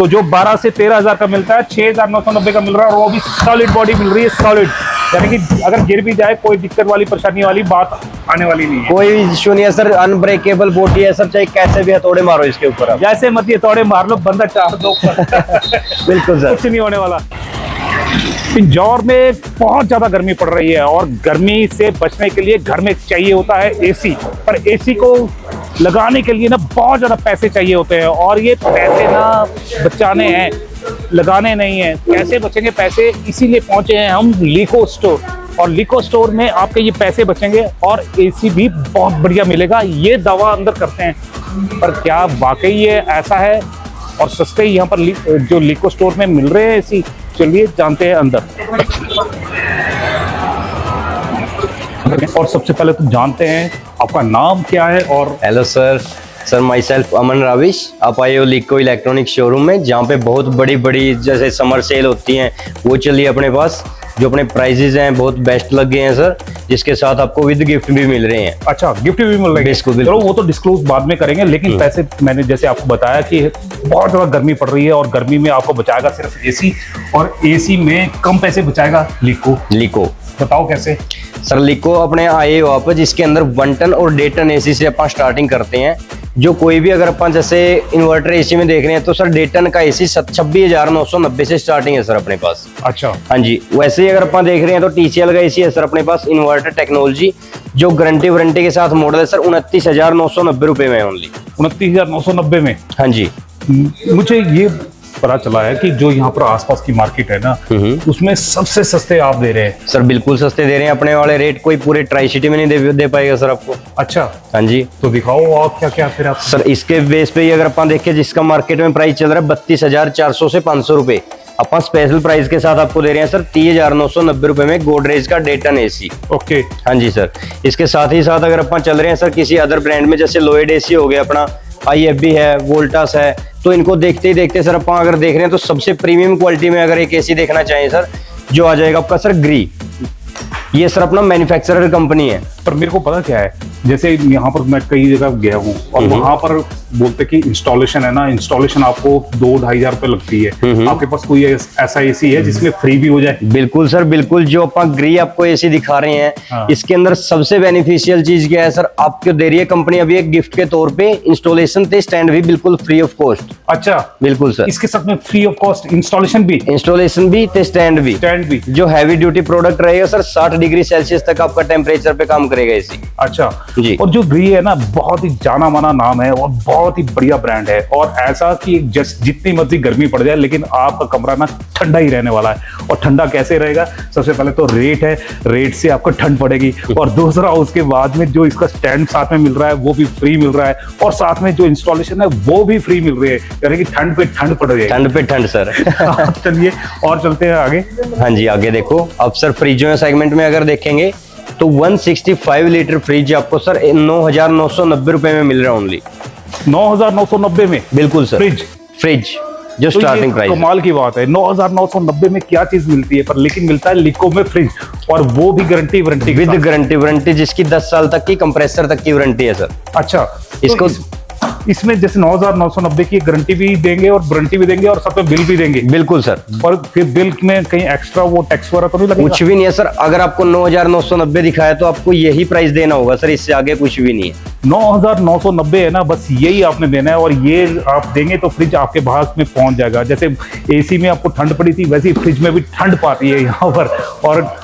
तो जो 12 से 13,000 का मिलता है 6,990 का मिल रहा है, और वो भी सॉलिड बॉडी मिल रही है, सॉलिड। यानी कि अगर गिर भी जाए कोई दिक्कत वाली परेशानी वाली बात आने वाली नहीं है। कोई इशू नहीं है सर, अनब्रेकेबल बॉडी है सर, चाहे कैसे भी हथौड़े मारो इसके ऊपर आप। जैसे मत ये थोड़े मार लो, बंदा चार दो बिल्कुल सर, कुछ नहीं होने वाला। पिंजौर में बहुत ज्यादा गर्मी पड़ रही है, और गर्मी से बचने के लिए घर में चाहिए होता है एसी, पर एसी को लगाने के लिए ना बहुत ज्यादा पैसे चाहिए होते हैं, और ये पैसे ना बचाने हैं, लगाने नहीं है। कैसे बचेंगे पैसे, इसीलिए पहुंचे हैं हम लिको स्टोर, और लिको स्टोर में आपके ये पैसे बचेंगे और एसी भी बहुत बढ़िया मिलेगा, ये दावा अंदर करते हैं। पर क्या वाकई ये ऐसा है और सस्ते यहाँ पर जो लिको स्टोर में मिल रहे हैं एसी? चलिए जानते हैं अंदर। और सबसे पहले तो जानते हैं आपका नाम क्या है। और hello sir, my self Aman rubbish. आप आए हो लिको इलेक्ट्रॉनिक शोरूम में, जहाँ पे बहुत बड़ी बड़ी जैसे समर सेल होती हैं वो चलिए अपने पास, जो अपने प्राइजेज हैं बहुत बेस्ट लग गए हैं सर, जिसके साथ आपको विद गिफ्ट भी मिल रहे हैं। अच्छा, गिफ्ट भी मिल रहे हैं? बिल्कुल। चलो वो तो डिस्क्लोज बाद में करेंगे, लेकिन पैसे मैंने जैसे आपको बताया कि बहुत ज्यादा गर्मी पड़ रही है, और गर्मी में आपको बचाएगा सिर्फ एसी, और एसी में कम पैसे बचाएगा लिको। बताओ कैसे? सर लिको अपने आए हो आप, जिसके अंदर 1 टन और 1.5 टन एसी से अपन स्टार्टिंग करते हैं। जो कोई भी अगर अपन जैसे इन्वर्टर एसी में देख रहे हैं तो सर 1.5 टन का एसी 26,990 से स्टार्टिंग है सर अपने पास। अच्छा, हाँ जी। वैसे ही अगर अपन देख रहे हैं तो TCL का एसी है सर अपने पास, इन्वर्टर टेक्नोलॉजी, जो गारंटी वारंटी के साथ मॉडल है सर, 29,990 रुपए में ओनली। 29,990 में? हाँ जी। मुझे ये पता चला है कि जो यहाँ पर आसपास की मार्केट है ना, उसमें सबसे सस्ते आप दे रहे हैं। सर बिल्कुल सस्ते दे रहे हैं, अपने वाले रेट कोई पूरे ट्राई सिटी में नहीं दे पाएगा सर आपको। अच्छा, हाँ जी। तो दिखाओ और क्या क्या फिर आप। सर इसके बेस पे ही अगर अपन देखें, जिसका मार्केट में प्राइस चल रहा है 32,400 से 500 रुपए, अपन स्पेशल प्राइस के साथ आपको दे रहे हैं सर 30,990 रुपए में गोदरेज का 1.5 टन एसी। ओके। हाँ जी सर। इसके साथ ही साथ अगर अपन चल रहे हैं सर किसी अदर ब्रांड में, जैसे लोएड एसी हो गया अपना, IFB है, वोल्टास है, तो इनको देखते ही देखते सर अपन अगर देख रहे हैं तो सबसे प्रीमियम क्वालिटी में अगर एक एसी देखना चाहें सर, जो आ जाएगा आपका सर ग्री। ये सर अपना मैन्युफैक्चरर कंपनी है। पर मेरे को पता क्या है, जैसे यहाँ पर मैं कई जगह गया हूँ और वहां पर बोलते कि इंस्टॉलेशन है ना, इंस्टॉलेशन आपको 2-2,500 रुपए लगती है। आपके पास कोई ऐसा एसी है जिसमें फ्री भी हो जाए? बिल्कुल सर, बिल्कुल। जो अपन ग्री आपको एसी दिखा रहे हैं, हाँ। इसके अंदर सबसे बेनिफिशियल चीज क्या है सर, आपको दे रही है कंपनी अभी एक गिफ्ट के तौर पे इंस्टॉलेशन ते स्टैंड भी बिल्कुल फ्री ऑफ कॉस्ट। अच्छा, बिल्कुल सर। इसके साथ में फ्री ऑफ कॉस्ट इंस्टॉलेशन भी ते स्टैंड भी। जो हैवी ड्यूटी प्रोडक्ट रहेगा सर, 60 डिग्री सेल्सियस तक आपका टेम्परेचर पे काम करेगा एसी। अच्छा जी। और जो ग्री है ना, बहुत ही जाना माना नाम है और बहुत ही बढ़िया ब्रांड है, और ऐसा कि जितनी मर्जी गर्मी पड़ जाए लेकिन आपका कमरा ना ठंडा ही रहने वाला है। और ठंडा कैसे रहेगा? सबसे पहले तो रेट है, रेट से आपको ठंड पड़ेगी, और दूसरा उसके बाद में जो इसका स्टैंड साथ में मिल रहा है वो भी फ्री मिल रहा है, और साथ में जो इंस्टॉलेशन है वो भी फ्री मिल रही है, यानी कि ठंड पे ठंड पड़ रही है। ठंड पे ठंड सर। चलिए और चलते हैं आगे। हाँ जी, आगे देखो। अब सर फ्रिजों सेगमेंट में अगर देखेंगे तो 165 लीटर फ्रिज आपको सर 9,990 रुपए में मिल रहा है ओनली। 9,990 में? बिल्कुल सर। फ्रिज जो स्टार्टिंग प्राइस। कमाल की बात है, 9,990 में क्या चीज मिलती है, पर लेकिन मिलता है लिको में फ्रिज, और वो भी guarantee warranty with guarantee warranty, जिसकी 10 साल तक की कंप्रेसर तक की वारंटी है सर। अच्छा, इसको इसमें जैसे 9,990 की गारंटी भी देंगे और वारंटी भी देंगे, और सब पे बिल भी देंगे? बिल्कुल सर। और फिर बिल में कहीं एक्स्ट्रा वो टैक्स वगैरह तो नहीं लगेगा? कुछ भी नहीं है सर। अगर आपको 9,990 दिखाया तो आपको यही प्राइस देना होगा सर, इससे आगे कुछ भी नहीं है। 9,990 है ना, बस यही आपने देना है, और ये आप देंगे तो फ्रिज आपके पास में पहुंच जाएगा। जैसे एसी में आपको ठंड पड़ी थी, वैसे ही फ्रिज में भी ठंड पाती है यहाँ पर।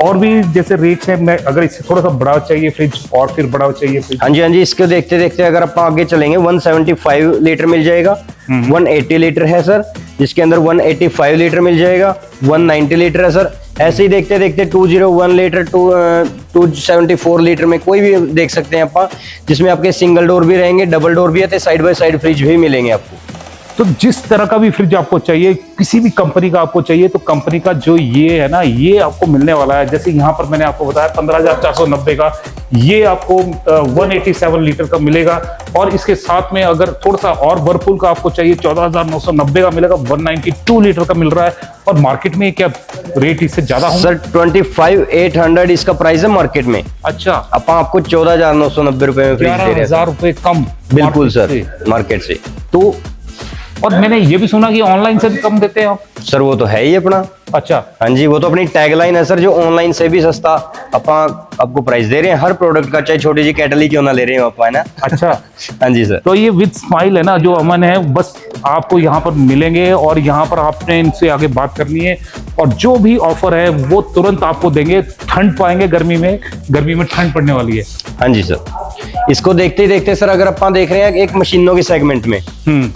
और भी जैसे रेट्स है, मैं अगर इससे थोड़ा सा बड़ा चाहिए फ्रिज, और फिर बड़ा चाहिए फ्रिज। हाँ जी, हाँ जी। इसको देखते देखते अगर आप आगे चलेंगे 175 लीटर मिल जाएगा, 180 लीटर है सर, जिसके अंदर 185 लीटर मिल जाएगा, 190 लीटर है सर। ऐसे ही देखते देखते 201 लीटर, 274 लीटर में कोई भी देख सकते हैं आप, जिसमें आपके सिंगल डोर भी रहेंगे, डबल डोर भी है, साइड बाय साइड फ्रिज भी मिलेंगे आपको। तो जिस तरह का भी फ्रिज आपको चाहिए, किसी भी कंपनी का आपको चाहिए, तो कंपनी का जो ये है ना, ये आपको मिलने वाला है। जैसे यहाँ पर मैंने आपको बताया 15,490 का, ये आपको 187 लीटर का मिलेगा, और इसके साथ में अगर थोड़ा सा और वर्लपूल का आपको चाहिए 14,990 का मिलेगा, 192 लीटर का मिल रहा है। और मार्केट में क्या रेट इससे ज्यादा होगा? सर 25,800 इसका प्राइस है मार्केट में। अच्छा, अपन आपको 14,990 रुपए में फ्रिज दे रहे हैं। 11,000 रुपए कम? बिल्कुल सर, मार्केट से। तो और मैंने ये भी सुना कि ऑनलाइन से भी कम देते हैं आप। सर वो तो है ही अपना। अच्छा। हाँ जी, वो तो अपनी टैगलाइन है सर, जो ऑनलाइन से भी सस्ता आपको प्राइस दे रहे हैं हर प्रोडक्ट का, चाहे छोटी सी कैटल ही क्यों ना ले रहे हैं आप, है ना। अच्छा। हाँ जी सर। तो ये विद स्माइल है ना जो अमन है, बस आपको यहाँ पर मिलेंगे और यहाँ पर आपने इनसे आगे बात करनी है और जो भी ऑफर है वो तुरंत आपको देंगे। ठंड पाएंगे गर्मी में ठंड पड़ने वाली है। हाँ जी सर। इसको देखते ही देखते सर, अगर अपन देख रहे हैं एक मशीनों के सेगमेंट में,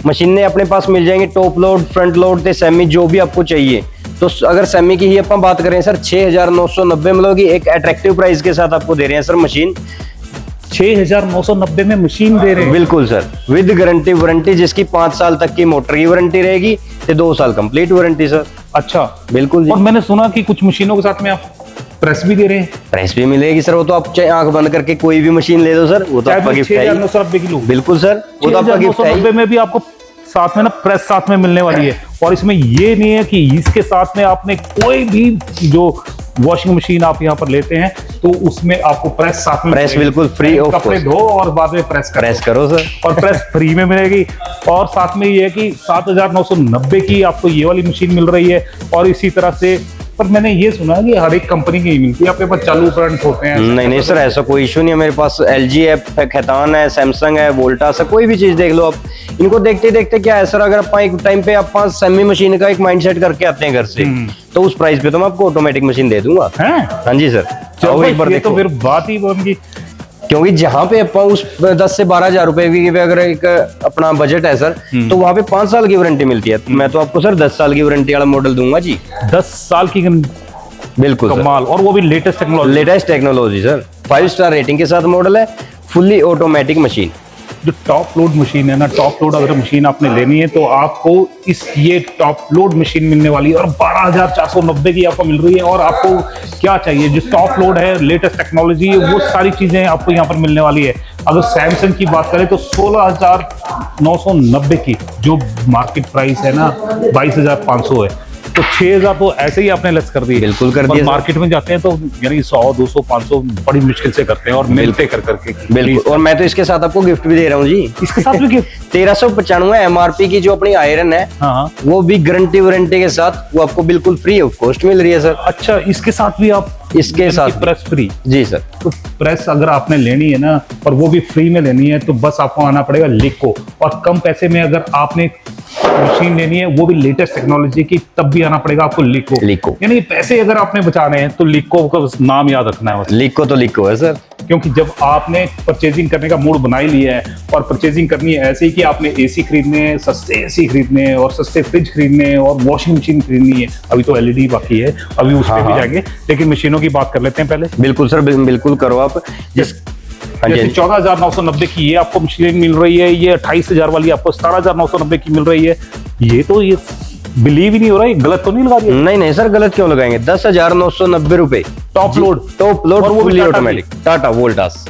मशीनें अपने पास मिल जाएंगी, टॉप लोड, फ्रंट लोड ते सेमी, जो भी आपको चाहिए। तो अगर सेमी की ही अपन बात करें सर, 6,990 मतलब कि एक अट्रैक्टिव प्राइस के साथ आपको दे रहे हैं सर मशीन। 6,990 में मशीन दे रहे हैं? बिल्कुल सर, विद गारंटी वारंटी, जिसकी 5 साल तक की मोटर की वारंटी रहेगी, 2 साल कंप्लीट वारंटी सर। अच्छा, बिल्कुल जी। और मैंने सुना कि कुछ मशीनों के साथ में आप प्रेस भी दे रहे हैं? प्रेस भी मिलेगी सर, वो तो आप चाहे आंख बंद करके कोई भी मशीन ले दो सर, वो तो आपका गिफ्ट है। 6,990 किलो? बिल्कुल सर, वो तो आपका गिफ्ट है। 6,990 में भी आपको साथ में ना प्रेस साथ में मिलने वाली है। और इसमें ये नहीं है कि इसके साथ में आपने कोई भी जो वॉशिंग मशीन आप यहाँ पर लेते हैं तो उसमें आपको प्रेस साथ में, प्रेस बिल्कुल फ्री ऑफ कपड़े धो और बाद में प्रेस करो सर, और प्रेस फ्री में मिलेगी। और साथ में ये है कि 7,990 की आपको ये वाली मशीन मिल रही है। और इसी तरह से, पर मैंने ये सुना है कि हर एक कंपनी की मिलती है, आपके पास चालू करंट होते हैं? नहीं सर, ऐसा कोई इशू नहीं है। मेरे पास LG है, खैतान है, सैमसंग है, वोल्टास है, कोई भी चीज देख लो आप। इनको देखते देखते क्या है सर, अगर आप एक टाइम पे आप सेमी मशीन का एक माइंडसेट करके आते हैं घर से, तो उस प्राइस पे तो मैं आपको ऑटोमेटिक मशीन दे दूंगा। हाँ जी सर। चलो एक बार देखो, तो फिर बात ही बन गई। क्योंकि जहां पे अपन उस 10 से 12,000 रुपए की अगर एक अपना बजट है सर, तो वहां पे 5 साल की वारंटी मिलती है। मैं तो आपको सर 10 साल की वारंटी वाला मॉडल दूंगा जी। 10 साल की? बिल्कुल कमाल। और वो भी latest technology sir, 5 star rating के साथ मॉडल है, फुल्ली ऑटोमेटिक मशीन। जो टॉप लोड मशीन है ना, टॉप लोड अगर मशीन आपने लेनी है तो आपको ये टॉप लोड मशीन मिलने वाली है और 12,490 की आपको मिल रही है। और आपको क्या चाहिए, जो टॉप लोड है, लेटेस्ट टेक्नोलॉजी है, वो सारी चीजें आपको यहाँ पर मिलने वाली है। अगर सैमसंग की बात करें तो 16,990 की जो मार्केट प्राइस है ना 22,500 है, तो 6,000 तो ऐसे ही आपने लेस कर दिए। बिल्कुल कर दिया। मार्केट में जाते हैं तो यानी 100, 200, 500 बड़ी मुश्किल से करते हैं और मिलते कर करके। बिल्कुल। और मैं तो इसके साथ आपको गिफ्ट भी दे रहा हूँ जी। इसके साथ भी गिफ्ट? 1395 MRP की जो अपनी आयरन है, हाँ, वो भी गारंटी वारंटी के साथ, वो आपको बिल्कुल फ्री ऑफ कॉस्ट मिल रही है सर। अच्छा, इसके साथ भी आप? इसके साथ प्रेस फ्री? जी सर। तो प्रेस अगर आपने लेनी है ना और वो भी फ्री में लेनी है तो बस आपको आना पड़ेगा लिको। और कम पैसे में अगर आपने मशीन लेनी है वो भी लेटेस्ट टेक्नोलॉजी की, तब भी आना पड़ेगा आपको लिको। यानी पैसे अगर आपने बचाने हैं तो लिको का नाम याद रखना है। लिको तो लिको है सर। क्योंकि जब आपने परचेजिंग करने का मूड बना ही लिया है और परचेजिंग करनी है ऐसे ही कि आपने AC खरीदने हैं, सस्ते AC खरीदने हैं और सस्ते फ्रिज खरीदने हैं और वॉशिंग मशीन खरीदनी है, अभी तो LED बाकी है, अभी उस पर भी जाएंगे, लेकिन मशीनों की बात कर लेते हैं पहले। बिल्कुल सर, बिल्कुल करो आप। जैसे 14,990 की ये आपको मशीन मिल रही है, ये 28,000 वाली आपको 17,990 की मिल रही है। ये बिलीव ही नहीं हो रहा है, गलत तो नहीं लगा दिया? नहीं सर, गलत क्यों लगाएंगे। 10,990 रुपए top load fully automatic Tata Voltas.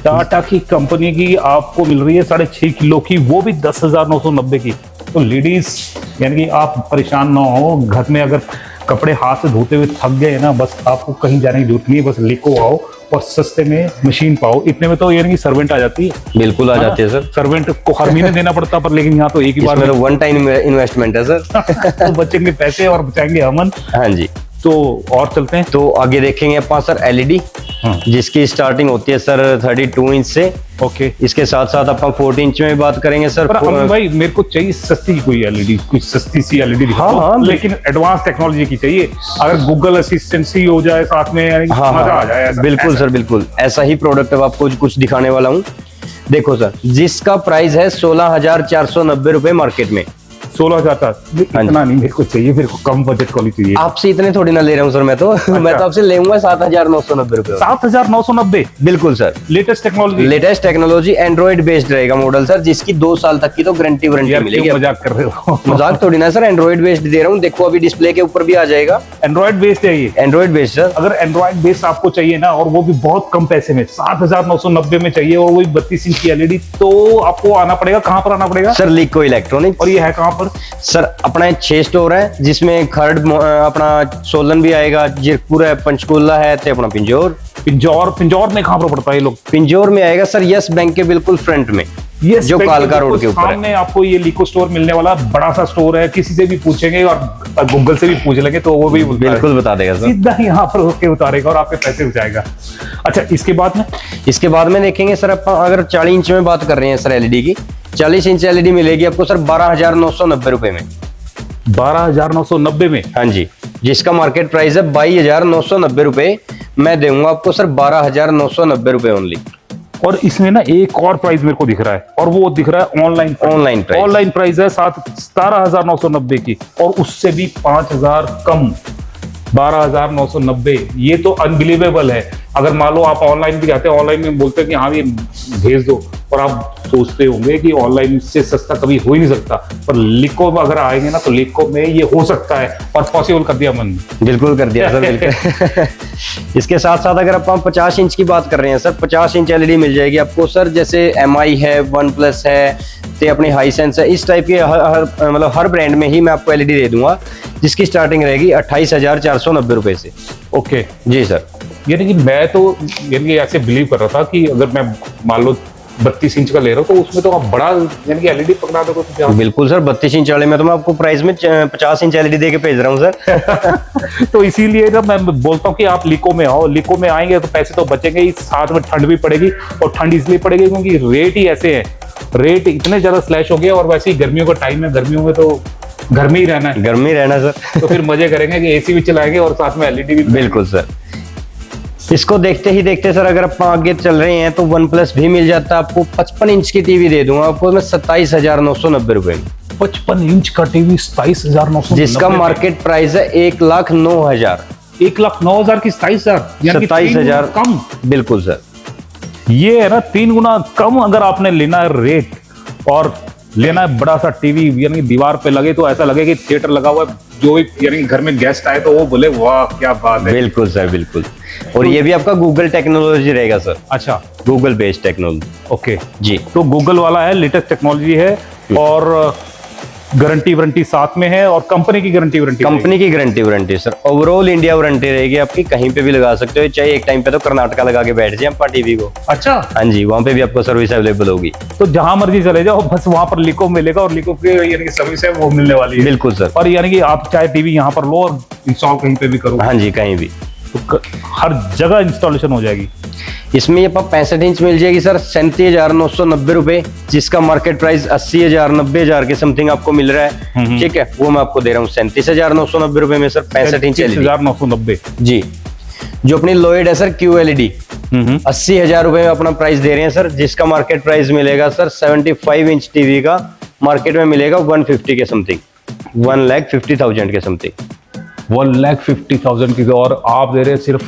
Tata की कंपनी की आपको मिल रही है 6.5 किलो की, वो भी 10,990 की। तो लेडीज यानी कि आप परेशान ना हो, घर में अगर कपड़े हाथ से धोते हुए थक गए ना, बस आपको कहीं जाने की जरूरत नहीं है, बस लिको आओ और सस्ते में मशीन पाओ। इतने में तो यानी कि सर्वेंट आ जाती है। बिल्कुल आ जाती है सर। सर्वेंट को हर महीने देना पड़ता पर, लेकिन यहाँ तो एक ही बार में वन टाइम इन्वेस्टमेंट है सर। तो बचेंगे पैसे और बचाएंगे अमन। हाँ जी। तो और चलते हैं, तो आगे देखेंगे अपन सर LED, जिसकी स्टार्टिंग होती है सर 32 इंच से। ओके। इसके साथ साथ अपन 14 इंच में बात करेंगे सर। पर अमन भाई मेरे को चाहिए सस्ती कोई LED, कुछ सस्ती सी LED दिखा। हाँ, लेकिन एडवांस टेक्नोलॉजी की चाहिए। अगर गूगल असिस्टेंसी हो जाए साथ में, मजा आ जाए। बिल्कुल सर, बिल्कुल ऐसा ही प्रोडक्ट अब आपको कुछ दिखाने वाला हूँ। देखो सर, जिसका प्राइस है 16,490 रुपए मार्केट में। 16,000 का इतना नहीं मेरे को चाहिए, मेरे को कम बजट वाली चाहिए। आपसे इतने थोड़ी ना ले रहा हूँ सर मैं तो। अच्छा। मैं तो आपसे लेऊंगा 7,990 रुपए। 7,990? बिल्कुल sir. Latest technology Android based रहेगा मॉडल सर, जिसकी 2 साल तक की तो गारंटी वारंटी मिलेगी। मजाक कर रहे हो? मजाक थोड़ी ना सर, एंड्रॉइड बेस्ड दे रहा हूँ। देखो अभी डिस्प्ले के ऊपर भी आ जाएगा। एंड्रॉइड बेस्ड है ये? Android based sir. अगर एंड्रॉइड बेस्ड आपको चाहिए ना, और वो भी बहुत कम पैसे में, 7,990 में चाहिए, और वही 32 इंच की LED, तो आपको आना पड़ेगा। कहाँ पर आना पड़ेगा सर? लिको इलेक्ट्रॉनिक। और ये है कहाँ पर सर? अपना 6 स्टोर है, जिसमें खर्ड अपना सोलन भी आएगा, जीरकपुर है, पंचकूला है, ते अपना पिंजौर में कहाँ पर पड़ता है ये लोग? पिंजौर में आएगा सर, यस बैंक के बिल्कुल फ्रंट में। ये जो spec कालका बिल्कुल रोड के ऊपर है। सामने आपको ये लिको स्टोर मिलने वाला, बड़ा सा स्टोर है, किसी से भी पूछेंगे और गूगल से भी पूछ लेंगे तो वो भी बिल्कुल बता देगा सर। सीधा यहाँ पर होके उतारेगा और आपके पैसे बचाएगा। अच्छा, इसके बाद में इसके बाद में देखेंगे सर, अपन अगर 40 इंच में बात कर रहे हैं सर एलईडी की, 40 इंच एलईडी मिलेगी आपको सर 12,990 रुपए में। 12,990 में? हाँ जी, जिसका मार्केट प्राइस है 22,990 रुपए, मैं दूंगा आपको सर 12,990 रुपए ओनली। और इसमें ना एक और प्राइस मेरे को दिख रहा है, और वो दिख रहा है ऑनलाइन प्राइस। ऑनलाइन प्राइस है 17,990 की, और उससे भी 5,000 कम, 12,990। ये तो अनबिलीवेबल है। अगर मान लो आप ऑनलाइन भी जाते हैं, ऑनलाइन में बोलते हैं कि हाँ ये भेज दो, और आप सोचते होंगे कि ऑनलाइन से सस्ता कभी हो ही नहीं सकता, पर लिको में अगर आएंगे ना तो लिको में ये हो सकता है, और पॉसिबल कर दिया मन। बिल्कुल कर दिया सर, बिल्कुल। इसके साथ साथ अगर अपन 50 इंच की बात कर रहे हैं सर, 50 इंच एलईडी मिल जाएगी आपको सर, जैसे MI है, OnePlus है, ते अपनी हाईसेंस है, इस टाइप के मतलब हर ब्रांड में ही मैं आपको एलईडी दे दूंगा, जिसकी स्टार्टिंग रहेगी 28,490 रुपए से। ओके जी सर। यानी कि मैं तो यानी ऐसे बिलीव कर रहा था कि अगर मैं मान लो 32 इंच का ले रहा हूँ तो उसमें तो आप बड़ा यानी कि एलईडी पकड़ा दोगे तो क्या? बिल्कुल सर, 32 इंच वाले में तो मैं आपको प्राइस में 50 इंच एलईडी दे के भेज रहा हूँ सर। तो इसीलिए ना मैं बोलता हूँ कि आप लिको में आओ, लिको में आएंगे तो पैसे तो बचेंगे ही, साथ में ठंड भी पड़ेगी, और ठंड इसलिए पड़ेगी क्योंकि रेट ही ऐसे है, रेट इतने ज्यादा स्लैश हो गए, और वैसे ही गर्मियों का टाइम है, गर्मियों में तो घर में ही रहना है, घर में ही रहना सर। तो फिर मजे करेंगे कि एसी भी चलाएंगे और साथ में एलईडी भी। बिल्कुल सर। इसको देखते ही देखते सर अगर आप आगे चल रहे हैं तो OnePlus भी मिल जाता है आपको। 55 इंच की टीवी दे दूंगा आपको मैं 27,990 रुपए में। 55 इंच का टीवी 27,990, जिसका मार्केट प्राइस है 1,09,000। 1,09,000 की 27,000, 27,000 कम। बिल्कुल सर, ये है ना 3 गुना कम। अगर आपने लेना है रेट और लेना है बड़ा सा टीवी, यानी दीवार पे लगे तो ऐसा लगे कि थिएटर लगा हुआ है, जो भी यानी घर में गेस्ट आए तो वो बोले वाह क्या बात है। बिल्कुल सर, बिल्कुल। और ये भी आपका गूगल टेक्नोलॉजी रहेगा सर। अच्छा, गूगल बेस्ड टेक्नोलॉजी। ओके जी, तो गूगल वाला है, लेटेस्ट टेक्नोलॉजी है, और गारंटी वारंटी साथ में है, और कंपनी की गारंटी वारंटी, कंपनी की guarantee warranty sir, overall India warranty रहेगी आपकी, कहीं पे भी लगा सकते हो, चाहे एक टाइम पे तो कर्नाटका लगा के बैठ जाए आप टीवी को। अच्छा, हाँ जी, वहाँ पे भी आपको सर्विस अवेलेबल होगी। तो जहां मर्जी चले जाओ, बस वहां पर लिको मिलेगा, और लिको की यानी कि सर्विस है वो मिलने वाली है। बिल्कुल सर। और यानी कि आप चाहे टीवी यहाँ पर लो और इंस्टॉल कहीं पे भी करो। हाँ जी, कहीं भी, तो हर जगह इंस्टॉलेशन हो जाएगी। इसमें आपको 65 इंच मिल जाएगी सर 37,990 रुपए, जिसका मार्केट प्राइस 80,000 90,000 के समथिंग आपको मिल रहा है। ठीक है, वो मैं आपको दे रहा हूँ 37,990 रुपए में सर 65 इंच एलईडी। 37,990 जी। जो अपनी लोएड है सर QLED, 80,000 रुपए में अपना प्राइस दे रहे हैं सर, जिसका मार्केट प्राइस मिलेगा सर 75 इंच टीवी का मार्केट में मिलेगा 150 के समथिंग, 1,50,000 के समथिंग, 1,50,000 की, और आप दे रहे हैं सिर्फ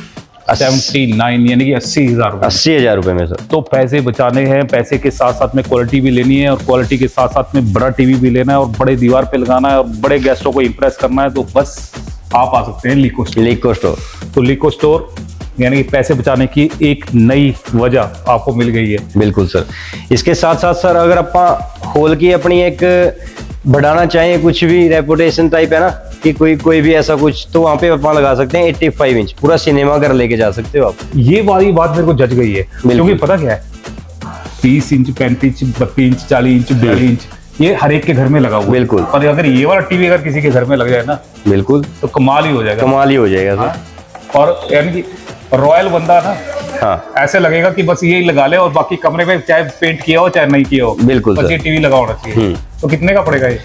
79 यानी कि 80,000 रुपए। 80,000 रुपए में सर। तो पैसे बचाने हैं, पैसे के साथ साथ में क्वालिटी भी लेनी है, और क्वालिटी के साथ साथ में बड़ा टीवी भी लेना है, और बड़े दीवार पे लगाना है, और बड़े गेस्टों को इंप्रेस करना है, तो बस आप आ सकते हैं लिको स्टोर। लिको स्टोर। तो लिको स्टोर यानी कि पैसे बचाने की एक नई वजह आपको मिल गई है। बिल्कुल सर। इसके साथ साथ सर अगर आप होल की अपनी एक बढ़ाना चाहें, कुछ भी रेपुटेशन टाइप है ना कि कोई भी ऐसा कुछ, तो वहाँ पे आप लगा सकते हैं 85 इंच, पूरा सिनेमा घर लेके जा सकते हो आप। ये वाली बात मेरे को जज गई है, क्योंकि पता क्या है, 30 inch 35 inch 32 inch 40 inch 42 inch ये हर एक के घर में लगा हुआ है। बिल्कुल। पर अगर ये वाला टीवी अगर किसी के घर में लग जाए ना, बिल्कुल, तो कमाल ही हो जाएगा। कमाल ही हो जाएगा सर। हाँ? और यानी कि रॉयल बंदा ना, हाँ, ऐसे लगेगा कि बस यही लगा ले, और बाकी कमरे में चाहे पेंट किया हो चाहे नहीं किया हो, बिल्कुल बस ये टीवी लगा होना चाहिए। तो कितने का पड़ेगा ये?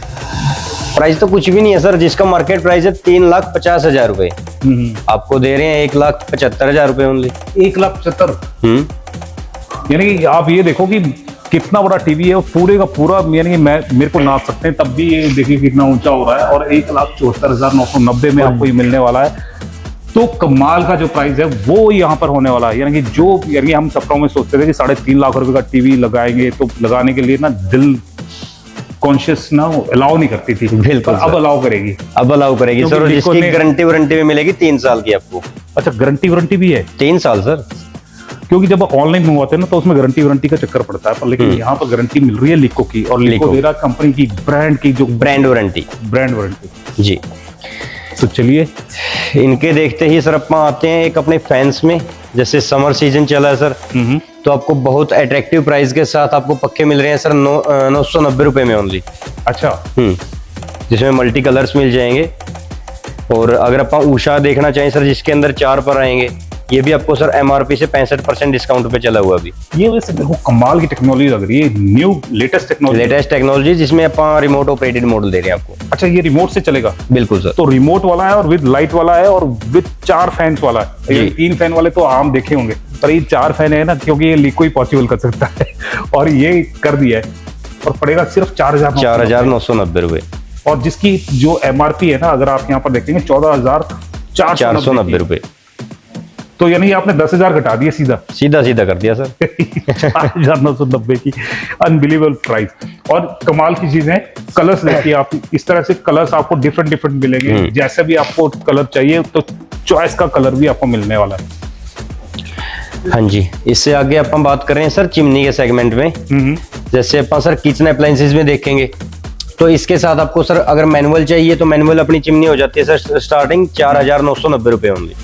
प्राइस तो कुछ भी नहीं है सर, जिसका मार्केट प्राइस है 3,50,000 रुपए, आपको दे रहे हैं 1,75,000 रुपए ओनली। 1,75,000। यानी कि आप ये देखो कि कितना बड़ा टीवी है, पूरे का पूरा, यानी कि मेरे को नाप सकते हैं, तब भी ये देखिए कितना ऊंचा हो रहा है, और 1,74,990 में आपको ये मिलने वाला है। तो कमाल का जो प्राइस है वो यहाँ पर होने वाला है। यानी कि जो यानी हम सपनों में सोचते थे कि 3.5 लाख रुपए का टीवी लगाएंगे, तो लगाने के लिए ना दिल कॉन्शियस ना अलाउ नहीं करती थी। बिल्कुल, अब अलाउ करेगी, अब अलाउ करेगी सर, और जिसकी गारंटी वारंटी भी मिलेगी 3 साल की आपको। अच्छा, गारंटी वारंटी भी है 3 साल सर, क्योंकि जब ऑनलाइन मंगवाते हैं ना तो उसमें गारंटी वारंटी का चक्कर पड़ता है, पर लेकिन यहाँ पर गारंटी मिल रही है लिको की, और लिको दे रहा कंपनी की ब्रांड की जो ब्रांड वारंटी। Brand warranty. जी। तो चलिए इनके देखते ही सर अपन आते हैं एक अपने फैंस में, जैसे समर सीजन चला है सर, तो आपको बहुत अट्रैक्टिव प्राइस के साथ आपको पक्के मिल रहे हैं सर 990 रुपए में ओनली। अच्छा, जिसमें मल्टी कलर्स मिल जाएंगे। और अगर आप उषा देखना चाहें सर, जिसके अंदर 4 पर आएंगे, ये भी आपको सर MRP से 65% डिस्काउंट पे चला हुआ अभी। ये वैसे देखो कमाल की टेक्नोलॉजी लग रही है, न्यू लेटेस्ट टेक्नोलॉजी। जिसमें आप रिमोट ऑपरेटेड मॉडल दे रहे हैं आपको। अच्छा, ये रिमोट से चलेगा? बिल्कुल सर। तो रिमोट वाला है और विद लाइट वाला है और विद 4 फैंस वाला है। ये 3 फैन वाले तो आम देखे होंगे, पर ये 4 फैन है ना, क्योंकि ये लिको ही पॉसिबल कर सकता है और ये कर दिया है। और पड़ेगा सिर्फ 4,990 रुपए। और जिसकी जो MRP है ना, अगर आप यहाँ पर देखेंगे 14,490 रुपए। तो यानी आपने 10,000 घटा दिए सीधा कर दिया सर। 4,990 की अनबिलीवेबल प्राइस। और कमाल की चीज है, कलर्स देखिए आप, इस तरह से कलर्स आपको डिफरेंट मिलेंगे। जैसे भी आपको कलर चाहिए तो चॉइस का कलर भी आपको मिलने वाला है। हाँ जी, इससे आगे अपन बात कर रहे हैं सर चिमनी के सेगमेंट में। जैसे अपन सर किचन अप्लायंसेस में देखेंगे, तो इसके साथ आपको सर अगर मैनुअल चाहिए तो मैनुअल अपनी चिमनी हो जाती है सर स्टार्टिंग 4,990 रुपए होंगी।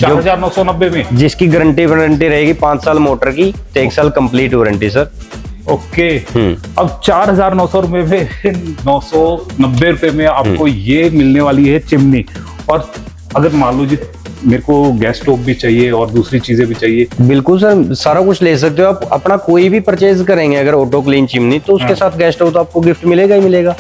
4,990 में, जिसकी गारंटी वारंटी रहेगी 5 साल मोटर की, तो 1 साल कंप्लीट वारंटी सर। ओके। अब 4,900 रुपए में 990 रुपए में आपको ये मिलने वाली है चिमनी। और अगर मान लो जी मेरे को गैस स्टोव भी चाहिए और दूसरी चीजें भी चाहिए, बिल्कुल सर, सारा कुछ ले सकते हो आप। अपना कोई भी परचेज करेंगे अगर ऑटो क्लीन चिमनी, तो उसके साथ गैस स्टोव तो आपको गिफ्ट मिलेगा ही मिलेगा,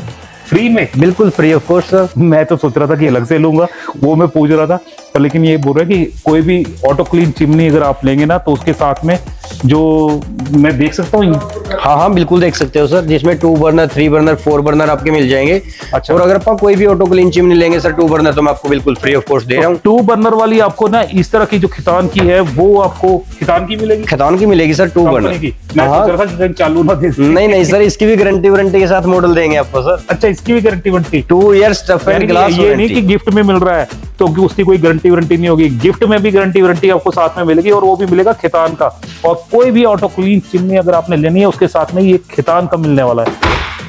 फ्री में। बिल्कुल फ्री ऑफ कॉस्ट सर। मैं तो सोच रहा था कि अलग से लूंगा, वो मैं पूछ रहा था, पर लेकिन ये बोल रहा है कि कोई भी ऑटो क्लीन चिमनी अगर आप लेंगे ना, तो उसके साथ में जो मैं देख सकता हूँ। हाँ, बिल्कुल देख सकते हो सर, जिसमें 2 बर्नर, 3 बर्नर, 4 बर्नर आपके मिल जाएंगे। अच्छा। और अगर आप कोई भी ऑटो क्लीन चिमनी लेंगे सर 2 बर्नर, तो मैं आपको बिल्कुल फ्री ऑफ कॉस्ट दे रहा हूँ। 2 बर्नर वाली आपको ना इस तरह की जो खितान की है, वो आपको खितान की मिलेगी? खितान की मिलेगी सर 2 बर्नर की। मैं सोच रहा था कि कहीं चालू ना दे। नहीं सर, इसकी भी गारंटी वारंटी के साथ मॉडल देंगे आपको सर। अच्छा, इसकी भी guarantee warranty 2 years tough and glass. ये नहीं कि गिफ्ट में मिल रहा है तो कि उसकी कोई गारंटी वारंटी नहीं होगी, गिफ्ट में भी गारंटी वारंटी आपको साथ में मिलेगी, और वो भी मिलेगा खितान का। और कोई भी ऑटो क्लीन चिमनी अगर आपने लेनी है, उसके साथ में ये खितान का मिलने वाला है।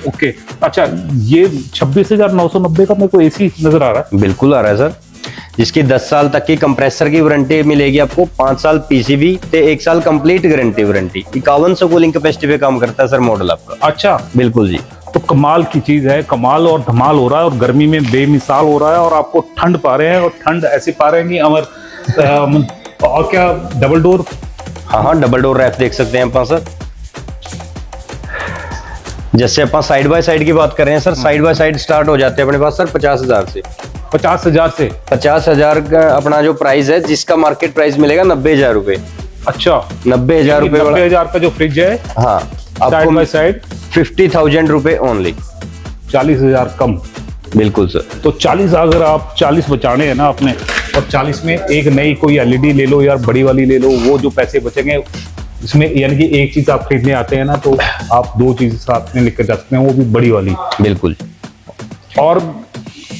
ओके। अच्छा, ये 26,990 का मेरे को AC नजर आ रहा है। बिल्कुल आ रहा है सर, जिसकी 10 साल तक की कंप्रेसर की वारंटी मिलेगी आपको, 5 साल PCB ते 1 साल complete guarantee warranty. 5100 cooling capacity पे काम करता है सर मॉडल आपका। अच्छा, बिल्कुल जी। तो कमाल की चीज है, कमाल और धमाल हो रहा है, और गर्मी में बेमिसाल हो रहा है, और आपको ठंड पा रहे हैं, और ठंड ऐसी पा रहे हैं कि अमर। और क्या डबल डोर? हाँ, डबल डोर रैक देख सकते हैं अपन सर। जैसे अपन साइड बाय साइड की बात कर रहे हैं sir, side by side start हो जाते हैं अपने पास सर 50,000 से। 50,000 का अपना जो प्राइस है, जिसका मार्केट प्राइस मिलेगा 90,000 रुपए। अच्छा, 90,000 रुपए। 90,000 का जो फ्रिज है, हाँ, साइड बाय साइड 50,000 रुपए ओनली। 40,000 कम। बिल्कुल सर। तो 40 अगर आप 40 बचाने हैं ना अपने, और 40 में एक नई कोई LED ले लो यार, बड़ी वाली ले लो, वो जो पैसे बचेंगे इसमें, यानी कि एक चीज आप खरीदने आते हैं ना, तो आप 2 चीज साथ में लेकर जा सकते हैं, वो भी बड़ी वाली। बिल्कुल। और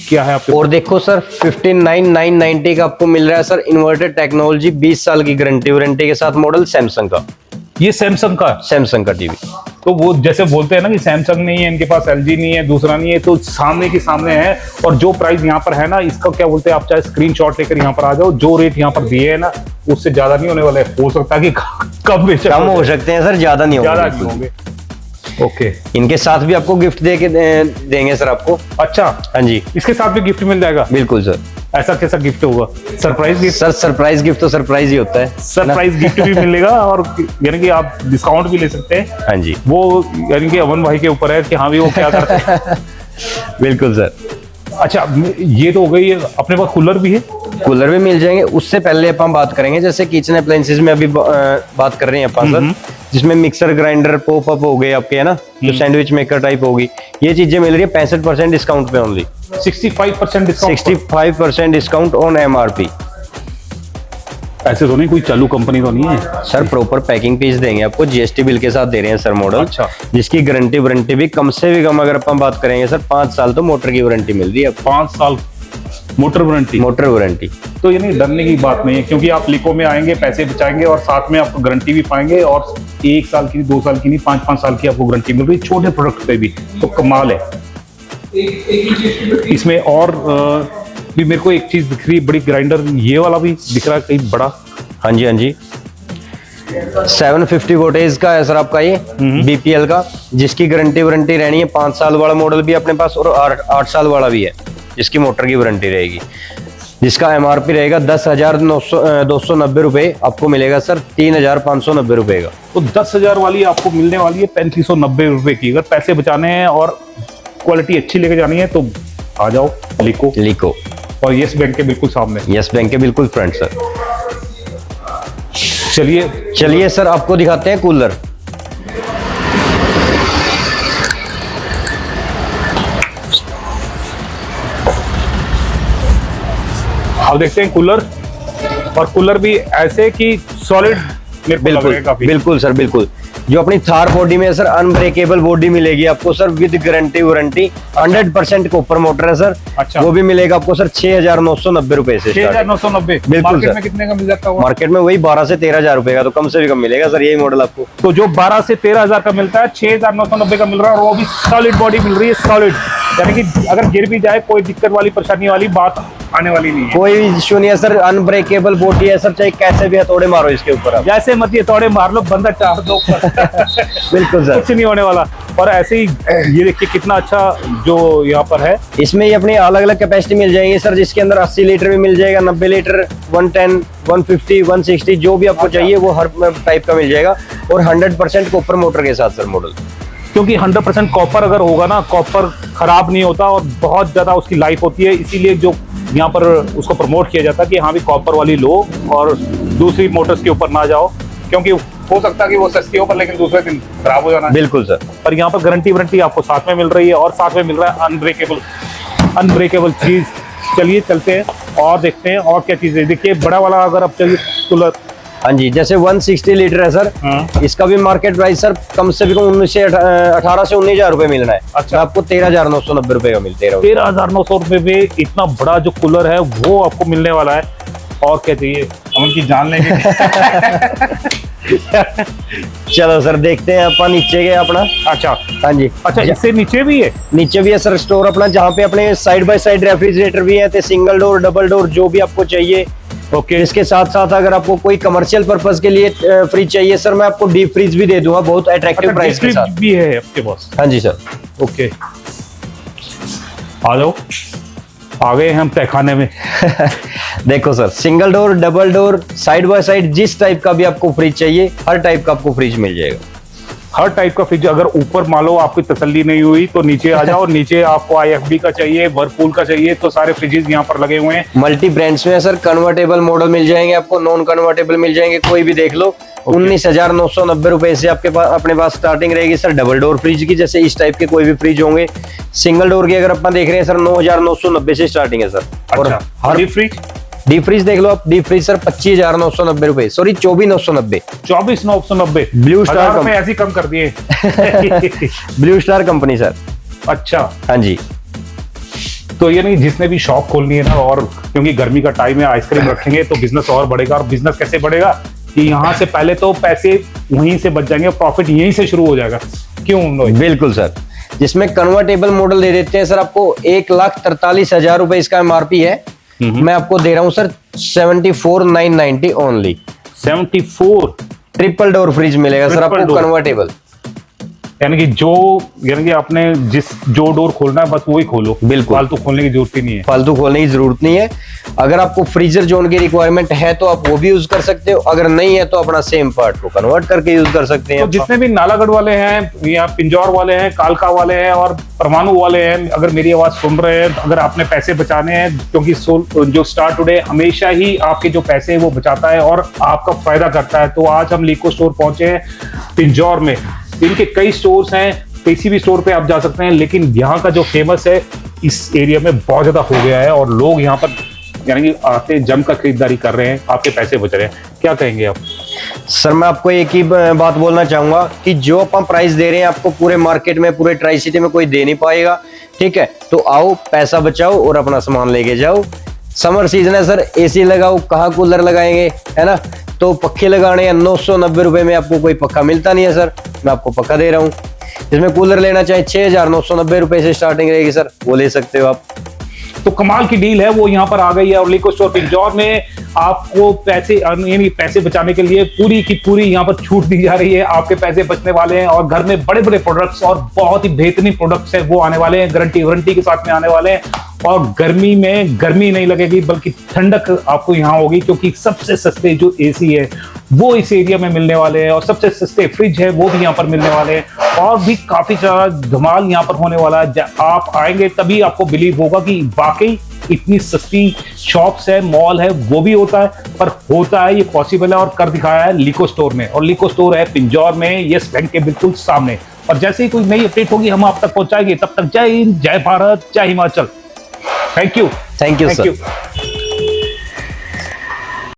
क्या है आपके? और देखो सर 59,990 का आपको मिल रहा है सर इन्वर्टेड टेक्नोलॉजी, 20 साल की गारंटी वारंटी के साथ मॉडल सैमसंग का। ये सैमसंग का टीवी। तो वो जैसे बोलते हैं ना कि सैमसंग नहीं है इनके पास, LG नहीं है, दूसरा नहीं है, तो सामने के सामने है। और जो प्राइस यहाँ पर है ना, इसका क्या बोलते हैं, आप चाहे स्क्रीनशॉट लेकर यहाँ पर आ जाओ, जो रेट यहाँ पर दिए है ना, उससे ज्यादा नहीं होने वाले। हो सकता है कि कम हो सकते हैं सर, ज्यादा नहीं होंगे। ओके। इनके साथ भी आपको गिफ्ट देंगे सर आपको। अच्छा, हाँ जी, इसके साथ भी गिफ्ट मिल जाएगा? बिल्कुल सर। ऐसा कैसा गिफ्ट होगा? Surprise gift? Sir surprise gift तो सरप्राइज ही होता है। सरप्राइज गिफ्ट भी मिलेगा, और यानी कि आप डिस्काउंट भी ले सकते हैं। हाँ जी, वो यानी कि अमन भाई के ऊपर है कि हाँ भी वो क्या करते हैं। बिल्कुल सर। अच्छा, ये तो हो गई। अपने पास कूलर भी है? कूलर भी मिल जाएंगे। उससे पहले अपन बात करेंगे, जैसे किचन अप्लायंसेस में अभी बात कर रहे हैं अपन सर, जिसमें मिक्सर, ग्राइंडर, पॉप अप हो गए आपके, है ना, जो सैंडविच मेकर टाइप होगी, ये चीजें मिल रही है 65% डिस्काउंट पे only. 65% discount? 65% discount on MRP। ऐसे तो नहीं कोई चालू कंपनी तो नहीं है सर? प्रॉपर पैकिंग पीस देंगे आपको, GST बिल के साथ दे रहे हैं सर मॉडल। अच्छा। जिसकी गारंटी वारंटी भी कम से भी कम, अगर अपन बात करेंगे सर, 5 साल तो मोटर की वारंटी मिल रही है। 5 साल मोटर वारंटी। तो यानी डरने की बात नहीं है, क्योंकि आप लिको में आएंगे, पैसे बचाएंगे, और साथ में आपको गारंटी भी पाएंगे, और 1 साल की, 2 साल की नहीं, 5-5 साल की आपको गारंटी मिल रही है छोटे प्रोडक्ट पे भी। तो कमाल है इसमें। और भी मेरे को एक चीज दिख रही है, बड़ी ग्राइंडर, ये वाला भी दिख रहा है कहीं बड़ा। हाँ जी, हाँ जी। 750 वोल्टेज का है सर आपका ये बीपीएल का, जिसकी गारंटी वारंटी रहनी है। 5 साल वाला मॉडल भी अपने पास और 8 साल वाला भी है, जिसकी मोटर की वारंटी रहेगी, जिसका एमआरपी रहेगा 10,290 रुपए, आपको मिलेगा सर 3,590 रुपए का। तो 10,000 वाली आपको मिलने वाली है 3,590 रुपए की। अगर पैसे बचाने हैं और क्वालिटी अच्छी लेके जानी है तो आ जाओ लिको। और यस बैंक के बिल्कुल सामने, यस बैंक के बिल्कुल फ्रंट सर। चलिए सर आपको दिखाते हैं कूलर। अब देखते हैं कूलर, और कूलर भी ऐसे कि सॉलिड मेरे को लग रहा है काफी। बिल्कुल सर बिल्कुल, जो अपनी थार बॉडी में है सर, अनब्रेकेबल बॉडी मिलेगी आपको sir, with guarantee warranty. 100% copper motor है सर। अच्छा। वो भी मिलेगा आपको सर 6,990 रुपए से। 6,990 बिल्कुल मार्केट सर। में कितने का मिल जाता है? मार्केट में वही 12 से 13,000 रुपए का, तो कम से भी कम मिलेगा सर यही मॉडल आपको। तो जो 12 से 13,000 का मिलता है, 6,990 का मिल रहा है, और वो भी सॉलिड बॉडी मिल रही है, सॉलिड। यानी कि अगर गिर भी जाए कोई दिक्कत वाली परेशानी वाली बात आने वाली नहीं है। कोई इश्यू नहीं है सर, अनब्रेकेबल बॉडी है सर, चाहे कैसे भी हथौड़े मारो इसके ऊपर आप। जैसे मत ये थोड़े मार लो, बंदा चार दो बिल्कुल सर, कुछ नहीं होने वाला। और ऐसे ही ये देखिए कितना अच्छा जो यहाँ पर है। इसमें ये अपनी अलग अलग कैपेसिटी मिल जाएंगी सर, जिसके अंदर 80 लीटर भी मिल जाएगा, 90 लीटर, 110, 150, 160, जो भी आपको चाहिए वो हर टाइप का मिल जाएगा। और 100% कॉपर मोटर के साथ सर मॉडल, क्योंकि 100% कॉपर अगर होगा ना, कॉपर खराब नहीं होता और बहुत ज्यादा उसकी लाइफ होती है, इसीलिए जो यहाँ पर उसको प्रमोट किया जाता है कि हाँ भी कॉपर वाली लो और दूसरी मोटर्स के ऊपर ना जाओ, क्योंकि हो सकता है कि वो सस्ती हो पर लेकिन दूसरे दिन खराब हो जाना। बिल्कुल सर। पर यहाँ पर गारंटी वारंटी आपको साथ में मिल रही है, और साथ में मिल रहा है अनब्रेकेबल चीज। चलिए चलते हैं और देखते हैं और क्या चीजें। देखिए बड़ा वाला अगर आप चलिए कूलर, हाँ जी, जैसे 160 लीटर है सर, इसका भी मार्केट प्राइस सर कम से कम 18 से 19,000 रुपए मिलना है। अच्छा। आपको 13,990 रुपए का मिलते हैं। 13,900 रुपए में इतना बड़ा जो कूलर है वो आपको मिलने वाला है। और क्या चाहिए, हम उनकी जान लेंगे। चलो सर देखते हैं अपन नीचे गए अपना। अच्छा हाँ जी। अच्छा, इससे नीचे भी है? नीचे भी है सर स्टोर अपना, जहाँ पे अपने साइड बाय साइड रेफ्रिजरेटर भी है, तो सिंगल डोर, डबल डोर, जो भी आपको चाहिए। ओके। इसके साथ साथ अगर आपको कोई कमर्शियल पर्पस के लिए फ्रिज चाहिए सर, मैं आपको डीप फ्रिज भी दे दूंगा बहुत अट्रैक्टिव प्राइस के साथ। भी है आपके पास? हाँ जी सर। ओके, आ जाओ, आ गए हम तहखाने में। देखो sir, single door, double door, side by side, जिस टाइप का भी आपको फ्रिज चाहिए हर टाइप का आपको फ्रिज मिल जाएगा। हर टाइप का फ्रिज। अगर ऊपर मान लो आपकी तसल्ली नहीं हुई तो नीचे आ जाओ। नीचे आपको IFB का चाहिए, वर्लपूल का चाहिए, तो सारे फ्रिजेस यहाँ पर लगे हुए हैं। मल्टी ब्रांड्स में है सर, कन्वर्टेबल मॉडल मिल जाएंगे आपको, नॉन कन्वर्टेबल मिल जाएंगे, कोई भी देख लो। 19,990 रुपए से आपके पास अपने पास स्टार्टिंग रहेगी सर डबल डोर फ्रिज की, जैसे इस टाइप के कोई भी फ्रिज होंगे। सिंगल डोर की अगर अपन देख रहे हैं सर 9,990 से स्टार्टिंग है सर। और हर फ्रिज, डीप फ्रिज देख लो आप, डीप फ्रिज सर 25,990 रुपए, सॉरी 24,990। 24,990 ब्लू स्टार में ऐसे कम कर दिए। Blue star company sir. अच्छा हाँ जी। तो ये नहीं, जिसने भी शॉप खोलनी है ना, और क्योंकि गर्मी का टाइम है, आइसक्रीम रखेंगे तो बिजनेस और बढ़ेगा। और बिजनेस कैसे बढ़ेगा कि यहाँ से पहले तो पैसे वहीं से बच जाएंगे, प्रॉफिट यहीं से शुरू हो जाएगा। क्यों? बिल्कुल सर, जिसमें कन्वर्टेबल मॉडल दे देते हैं सर आपको 1,43,000 रुपए इसका एमआरपी है। मैं आपको दे रहा हूँ sir 74,990 only. 74 triple door fridge मिलेगा सर आपको कन्वर्टेबल। यानी कि आपने जो डोर खोलना है बस वही खोलो, बिल्कुल, फालतू खोलने की जरूरत ही नहीं है। फालतू खोलने की जरूरत नहीं है। अगर आपको फ्रीजर जोन की रिक्वायरमेंट है तो आप वो भी यूज कर सकते हो, अगर नहीं है तो अपना सेम पार्ट को कन्वर्ट करके यूज कर सकते हैं। तो जितने भी नालागढ़ वाले हैं या पिंजौर वाले हैं, कालका वाले हैं और परमाणु वाले हैं, अगर मेरी आवाज सुन रहे हैं, अगर आपने पैसे बचाने हैं, क्योंकि जो स्टार टुडे हमेशा ही आपके जो पैसे हैं वो बचाता है और आपका फायदा करता है। तो आज हम लिको स्टोर पहुंचे हैं पिंजौर में। इनके कई स्टोर्स हैं, किसी भी स्टोर पे आप जा सकते हैं, लेकिन यहाँ का जो फेमस है इस एरिया में बहुत ज्यादा हो गया है और लोग यहाँ पर यानी कि आते जमकर खरीदारी कर रहे हैं, आपके पैसे बच रहे हैं। क्या कहेंगे आप? सर मैं आपको एक ही बात बोलना चाहूंगा कि जो अपन प्राइस दे रहे हैं आपको पूरे मार्केट में, पूरे ट्राई सिटी में कोई दे नहीं पाएगा। ठीक है, तो आओ, पैसा बचाओ और अपना सामान लेके जाओ। समर सीजन है सर, AC लगाओ, कहाँ कूलर लगाएंगे, है ना। तो पक्के लगाने हैं 990 रुपए में, आपको कोई पक्का मिलता नहीं है सर, मैं आपको पक्का दे रहा हूँ। इसमें कूलर लेना चाहे 6,990 रुपए से स्टार्टिंग रहेगी सर, वो ले सकते हो आप। तो कमाल की डील है वो यहाँ पर आ गई है। और लिको स्टोर पिंजौर में आपको पैसे यानी पैसे बचाने के लिए पूरी की पूरी यहाँ पर छूट दी जा रही है। आपके पैसे बचने वाले हैं और घर में बड़े बड़े प्रोडक्ट्स और बहुत ही बेहतरीन प्रोडक्ट्स है वो आने वाले हैं, गारंटी वारंटी के साथ में आने वाले हैं। और गर्मी में गर्मी नहीं लगेगी बल्कि ठंडक आपको यहाँ होगी, क्योंकि सबसे सस्ते जो एसी है वो इस एरिया में मिलने वाले हैं और सबसे सस्ते फ्रिज है वो भी यहाँ पर मिलने वाले हैं। और भी काफी सारा धमाल यहाँ पर होने वाला है। आप आएंगे तभी आपको बिलीव होगा कि वाकई इतनी सस्ती शॉप्स है, मॉल है वो भी होता है, पर होता है, ये पॉसिबल है और कर दिखाया है लिको स्टोर में। और लिको स्टोर है पिंजौर में, यस बैंक के बिल्कुल सामने। और जैसे ही कोई नई अपडेट होगी हम आप तक पहुंचाएंगे। तब तक जय हिंद, जय भारत, जय हिमाचल। Thank you sir.